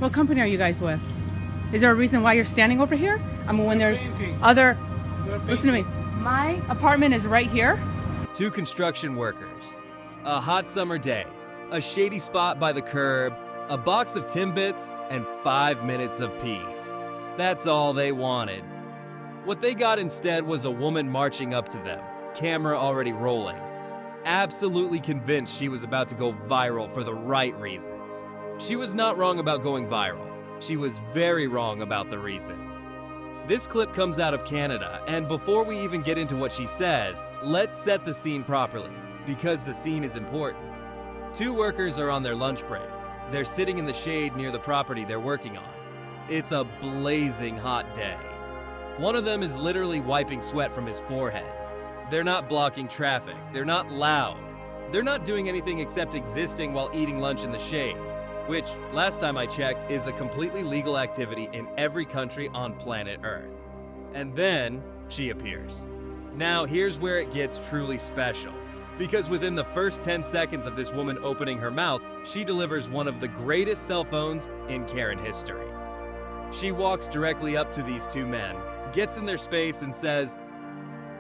What company are you guys with? Is there a reason why you're standing over here? I mean, when there's painting. other... We're Listen to me. My apartment is right here. Two construction workers, a hot summer day, a shady spot by the curb, a box of Timbits, and 5 minutes of peace. That's all they wanted. What they got instead was a woman marching up to them, camera already rolling, absolutely convinced she was about to go viral for the right reasons. She was not wrong about going viral. She was very wrong about the reasons. This clip comes out of Canada, and before we even get into what she says, let's set the scene properly, because the scene is important. Two workers are on their lunch break. They're sitting in the shade near the property they're working on. It's a blazing hot day. One of them is literally wiping sweat from his forehead. They're not blocking traffic. They're not loud. They're not doing anything except existing while eating lunch in the shade, which, last time I checked, is a completely legal activity in every country on planet Earth. And then she appears. Now, here's where it gets truly special. Because within the first 10 seconds of this woman opening her mouth, she delivers one of the greatest cell phones in Karen history. She walks directly up to these two men, gets in their space and says,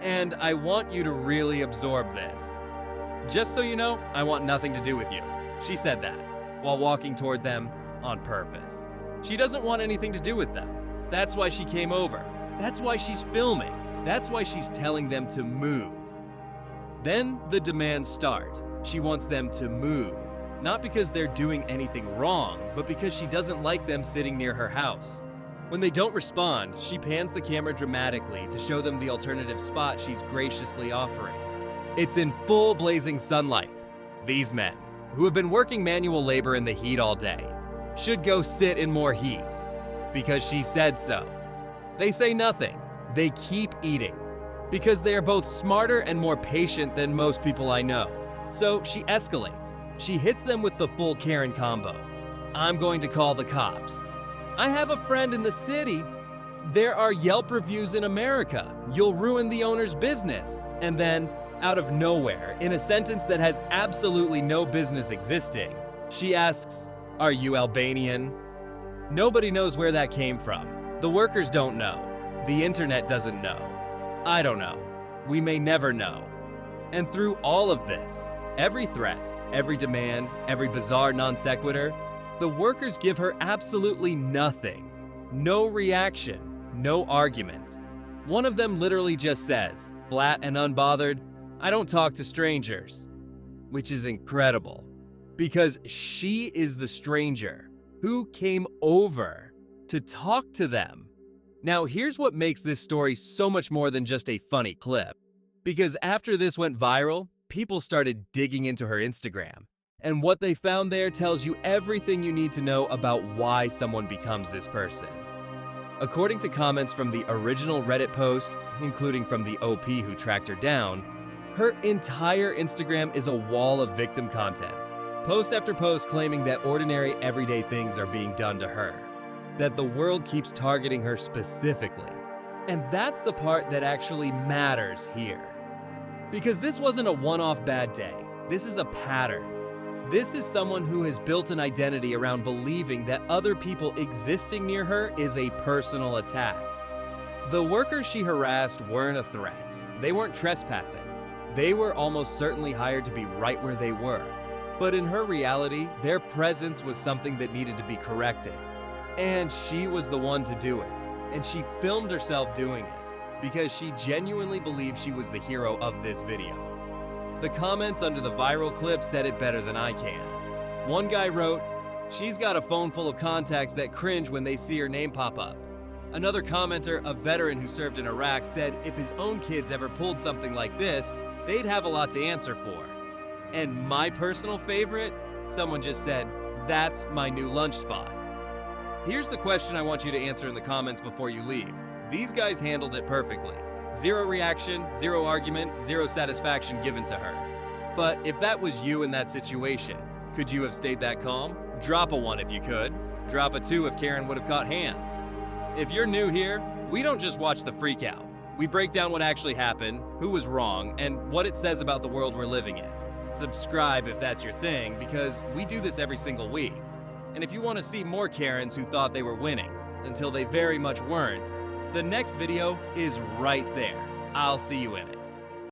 "And I want you to really absorb this. Just so you know, I want nothing to do with you." She said that while walking toward them on purpose. She doesn't want anything to do with them. That's why she came over. That's why she's filming. That's why she's telling them to move. Then the demands start. She wants them to move, not because they're doing anything wrong, but because she doesn't like them sitting near her house. When they don't respond, she pans the camera dramatically to show them the alternative spot she's graciously offering. It's in full blazing sunlight. These men, who have been working manual labor in the heat all day, should go sit in more heat, because she said so. They say nothing. They keep eating, because they are both smarter and more patient than most people I know. So she escalates. She hits them with the full Karen combo. "I'm going to call the cops. I have a friend in the city. There are Yelp reviews in America. You'll ruin the owner's business." And then, out of nowhere, in a sentence that has absolutely no business existing, she asks, "Are you Albanian?" Nobody knows where that came from. The workers don't know. The internet doesn't know. I don't know. We may never know. And through all of this, every threat, every demand, every bizarre non sequitur, the workers give her absolutely nothing. No reaction, no argument. One of them literally just says, flat and unbothered, "I don't talk to strangers," which is incredible, because she is the stranger who came over to talk to them. Now, here's what makes this story so much more than just a funny clip. Because after this went viral, people started digging into her Instagram. And what they found there tells you everything you need to know about why someone becomes this person. According to comments from the original Reddit post, including from the OP who tracked her down, her entire Instagram is a wall of victim content. Post after post claiming that ordinary, everyday things are being done to her. That the world keeps targeting her specifically. And that's the part that actually matters here. Because this wasn't a one-off bad day. This is a pattern. This is someone who has built an identity around believing that other people existing near her is a personal attack. The workers she harassed weren't a threat. They weren't trespassing. They were almost certainly hired to be right where they were. But in her reality, their presence was something that needed to be corrected. And she was the one to do it. And she filmed herself doing it because she genuinely believed she was the hero of this video. The comments under the viral clip said it better than I can. One guy wrote, "She's got a phone full of contacts that cringe when they see her name pop up." Another commenter, a veteran who served in Iraq, said if his own kids ever pulled something like this, they'd have a lot to answer for. And my personal favorite, someone just said, "That's my new lunch spot." Here's the question I want you to answer in the comments before you leave. These guys handled it perfectly. Zero reaction, zero argument, zero satisfaction given to her. But if that was you in that situation, could you have stayed that calm? Drop a 1 if you could. Drop a 2 if Karen would have caught hands. If you're new here, we don't just watch the freak out. We break down what actually happened, who was wrong, and what it says about the world we're living in. Subscribe if that's your thing, because we do this every single week. And if you want to see more Karens who thought they were winning, until they very much weren't, the next video is right there. I'll see you in it.